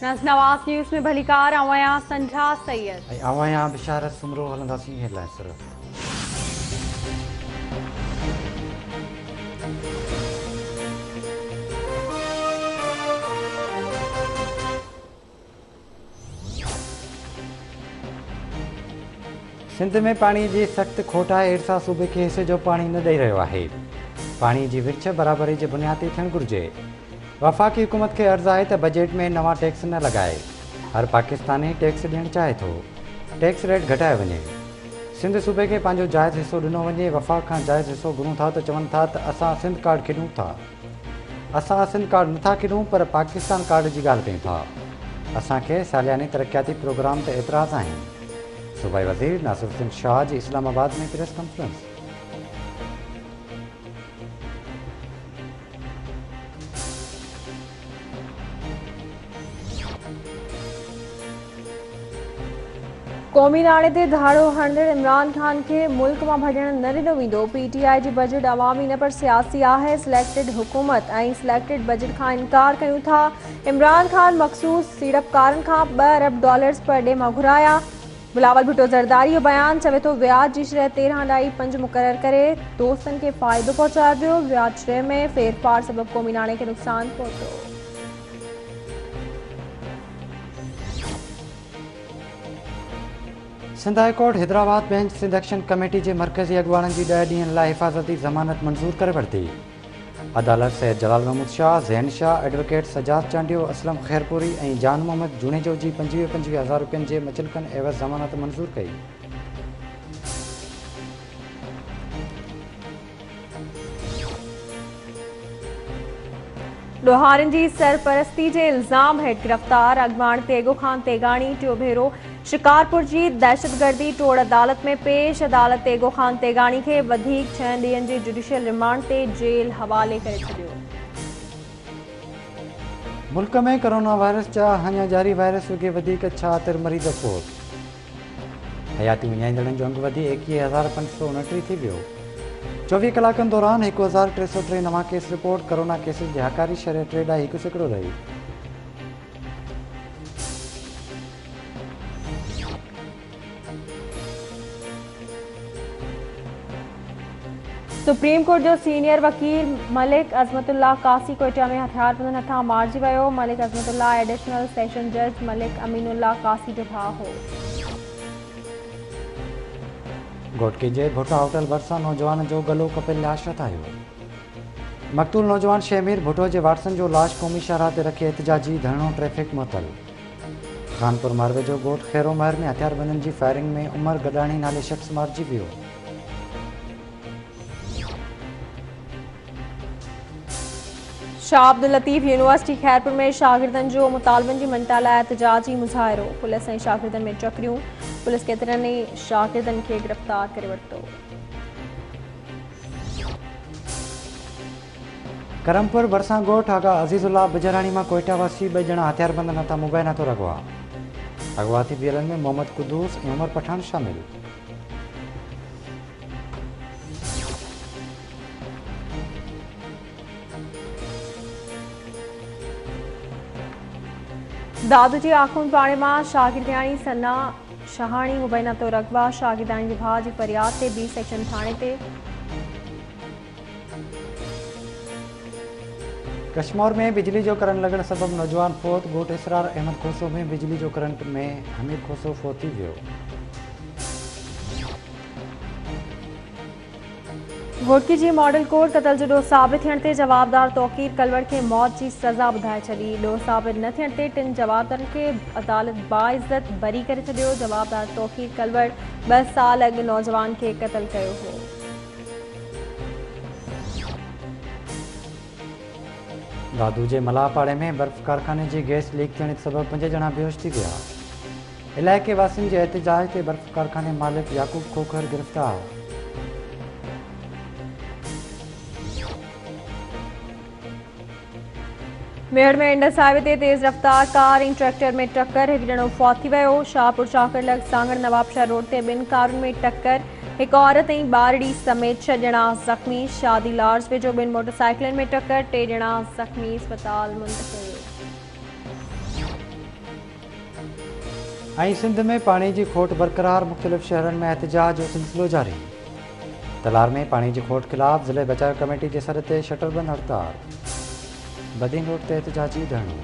नवाज़ news में भलीकार अवया संझा सैयद अवया बिशारत सुमरो हलंदासीं हेडलाइन सिर्फ़। सिंध में पानी की सख्त खोट है। इरसा सूबे के हिस्से जो पानी न ॾेई रहियो आहे। पानी की विर्छ बराबरी के बुनियाद ते थियणु घुरिजे। वफ़ाक़ी हुकूमत के अर्ज़ है तो बजट में नवा टैक्स न लगाए। हर पाकिस्तानी टैक्स ॾियणु चाहे तो टैक्स रेट घटाए वञे। सिंध सूबे के पंहिंजो जायज़ हिस्सो ॾिनो वञे। वफ़ाक़ खां जायज़ हिस्सो घुरूं था तो चवनि था त असां सिंध कार्ड खेॾूं था। असां सिंध कार्ड नथा खेॾूं पर पाकिस्तान कार्ड की ॻाल्हि कयूं था। असांखे सालियानी तरक्याती प्रोग्राम ते एतिराज़ आहिनि। सूबाई वज़ीर नासिरुद्दीन शाह जी इस्लामाबाद में प्रेस कॉन्फ्रेंस। क़ौमी नाणे ते धाड़ो हणंदड़ इमरान खान के मुल्क में भॼण न ॾिनो वेंदो। पीटीआई जी बजट अवामी न पर सियासी है। सिलेक्टेड हुकूमत ऐं सिलेक्टेड बजट का इनकार कयूं था। इमरान खान मखसूस सीड़पकारन का $2 अरब पर डे में घुराया। बिलावल भुट्टो ज़रदारी जो बयान चवे तो व्याज की शरह 13.5 मुक़रर करे दोस्तन के फ़ायदो पहुंचाए पियो। व्याज शरह में फेरफार सबब क़ौमी नाणे के नुक़सान पहुंचो। Sindh high court Hyderabad bench Sindh action committee के मरकज़ी अगवाणनि की 10 ॾींहनि लाइ हिफ़ाज़ती ज़मानत मंज़ूर करे वरिती। अदालत सैयद जलाल महमूद शाह, ज़ैन शाह, एडवोकेट सजाद चांडियो, असलम खैरपुरी और जान मोहम्मद जुनेजो जी 25,000 रुपयनि के मुचलकन एवज़ ज़मानत मंज़ूर कई। ॾोहारिन जी सरपरस्ती के इल्ज़ाम हेठ गिरफ्तार अगवाण तेगो खान तेगानी टियों भेरो शिकारपुर की दहशतगर्दी टोड़ अदालत में पेश। अदालत तेगो खान तेगानी के 6 ॾींहनि की जुडिशियल रिमांड ते जेल हवाले करे छॾियो। मुल्क में कोरोना वायरस जा अञा जारी वायरस वगे वधीक 76 मरीज़ फोत। हयाती विञाईंदड़नि जो अंग वधी 21,529 थी वियो। 24 कलाकनि दौरान 1,303 नवा केस रिपोर्ट। कोरोना केसिस की हकारी शरह 3.1% रही। सुप्रीम कोर्ट जो सीनियर वकील मलिक अजमतुल्लाह कासी कोयटा में हथियारबंदनि हथां मारिजी वियो। मलिक अजमतुल्लाह एडिशनल सेशन जज मलिक अमीनुल्लाह कासी जो भाउ हो। घोटकी के भुट्टा होटल भरसा नौजवान जो गलो कपिल लाशत आयो। मक़तूल नौजवान शहमीर भुट्टो के वारसन जो लाश कौमी शाहराह ते रखे एहतजाजी धरणो ट्रैफिक मुअतल। खानपुर मारवे जो गोठ खैरो महर में हथियारबंदनि की फायरिंग में उमर गडानी नाले शख्स मारिजी वियो। शाह अब्दुल लतीफ़ यूनिवर्सिटी खैरपुर में शागिर्दनि जो मुतालबनि की मञता लाइ एहतजाजी मुज़ाहिरो। पुलिस ऐं शागिर्दनि में चकरियूं। पुलिस केतिरनि ई शागिर्दनि खे गिरफ़्तार करे वरितो। करमपुर भरसा गोठ आगा अज़ीज़ुल्लाह बिजरानी में कोयटा वासी 2 ॼणा हथियारबंदनि हथां मुबैना हथो अगवा। अगवा थी वियलनि में मोहम्मद कुदूस और उमर पठान शामिल। दादू जी आखून पाणे में शागिर्दियाणी सना शहानी मुबैना तो अगवा। शागिर्दानी के भाउ की फरियाद ते बी सेक्शन थाने ते। कश्मीर में बिजली जो करंट लगन सबब नौजवान फोत। गोट इसरार अहमद खोसो में बिजली जो करंट में हमीद खोसो फोत थी वियो। घोटकी जी मॉडल कोर्ट कतल जो ॾोह साबित थियण ते जवाबदार तौकीर कलवड़ के मौत की सज़ा बुधाए छॾी। ॾोह साबित न थियण ते 3 जवाबदारनि के अदालत बाइज़्ज़त बरी करे छॾियो। जवाबदार तौकीर कलवड़ 2 साल अॻु नौजवान के कत्ल कयो हो। दादू के मलाहपाड़े में बर्फ कारखाने की गैस लीक थियण सबब 5 ॼणा बेहोश थी विया। इलाइक़े वासियुनि के एहतजाज ते बर्फ कारखाने मालिक याकूब खोखर गिरफ्तार। मेड़ में इंडस हाईवे ते तेज़ रफ्तार कार ऐं ट्रैक्टर में टक्कर। एक ॼणो फौत थी वियो। शाहपुर चाकर लग सांगड़ नवाबशाह रोड ते 2 कारुनि में टक्कर। एक औरत ऐं ॿारड़ी समेत 6 ॼणा ज़ख़्मी। शादी लार्ज वेझो 2 मोटरसाइकिलनि में टक्कर। 3 ॼणा ज़ख़्मी अस्पताल मुंतक़िल। सिंध में पानी की खोट बरकरार, मुख्तलिफ शहरन में एहतजाज जो सिलसिलो जारी। तलार में पानी की खोट खिलाफ ज़िले बचाव कमेटी के सर ते शटरबंद हड़ताल। बदिन रोड ते एहतजाजी धरणो।